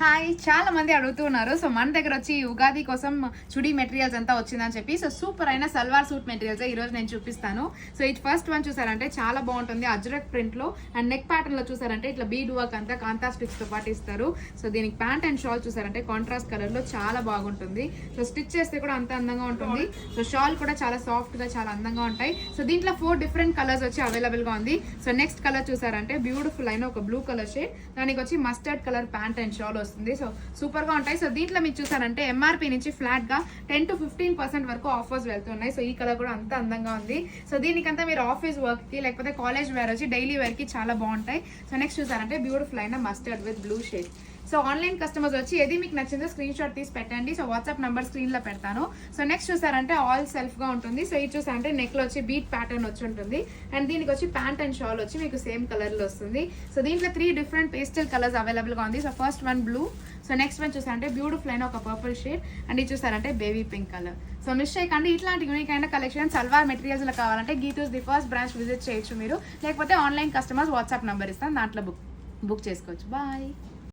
Hi, చాలా మంది అడుగుతున్నారు. సో మన దగ్గర వచ్చి ఉగాది కోసం చుడీ మెటీరియల్స్ అంతా వచ్చిందని చెప్పి సో సూపర్ అయిన సల్వార్ సూట్ మెటీరియల్స్ ఈ రోజు నేను చూపిస్తాను. సో ఇది ఫస్ట్ వన్ చూసారంటే చాలా బాగుంటుంది అజ్రక్ ప్రింట్ లో అండ్ నెక్ ప్యాటర్న్ లో చూసారంటే ఇట్లా బీడ్ వర్క్ అంతా కాంతా స్టిచ్ తో పాటు ఇస్తారు. సో దీనికి ప్యాంట్ అండ్ షాల్ చూసారంటే కాంట్రాస్ట్ కలర్ లో చాలా బాగుంటుంది. సో స్టిచ్ చేస్తే కూడా అంత అందంగా ఉంటుంది. సో షాల్ కూడా చాలా సాఫ్ట్ గా చాలా అందంగా ఉంటాయి. సో దీంట్లో 4 డిఫరెంట్ కలర్స్ వచ్చి అవైలబుల్ గా ఉంది. సో నెక్స్ట్ కలర్ చూసారంటే బ్యూటిఫుల్ అయిన ఒక బ్లూ కలర్ షేడ్, దానికి వచ్చి mustard colour pant and shawl వస్తుంది. సో సూపర్ గా ఉంటాయి. సో దీంట్లో మీరు చూసారంటే ఎంఆర్పీ నుంచి ఫ్లాట్ గా 10 to 15% వరకు ఆఫర్స్ వెళ్తున్నాయి. సో ఈ కలర్ కూడా అంత అందంగా ఉంది. సో దీనికంతా మీరు ఆఫీస్ వర్క్ కి లేకపోతే కాలేజ్ వేర్ వచ్చి డైలీ వేర్ కి చాలా బాగుంటాయి. సో నెక్స్ట్ చూసారంటే బ్యూటిఫుల్ అయిన mustard with blue shade. So online customers వచ్చి ఏది మీకు నచ్చిందో స్క్రీన్ షాట్ తీసి పెట్టండి. సో వాట్సాప్ నంబర్ స్క్రీన్ లో పెడతాను. సో నెక్స్ట్ చూసారంటే ఆల్ సెల్ఫ్ గా ఉంటుంది. సో ఇది చూసారంటే నెక్ లో వచ్చి బీట్ ప్యాటర్న్ వచ్చి ఉంటుంది అండ్ దీనికి వచ్చి ప్యాంట్ అండ్ షాల్ వచ్చి మీకు సేమ్ కలర్ లో వస్తుంది. సో దీంట్లో 3 డిఫరెంట్ పేస్టల్ కలర్స్ అవైలబుల్ గా ఉంది. So first one blue, so next one చూసారంటే బ్యూటిఫుల్ అయిన ఒక పర్పుల్ షేడ్ అండ్ ఇది చూసారంటే baby pink colour. So miss చేయకండి, ఇట్లాంటి యూనిక్ అయిన కలెక్షన్ సల్వార్ మెటీరియల్స్ లో కావాలంటే Geethu's the first branch visit చేయొచ్చు మీరు, లేకపోతే ఆన్లైన్ కస్టమర్స్ వాట్సాప్ నంబర్ ఇస్తాను, దాంట్లో బుక్ చేసుకోవచ్చు. బాయ్.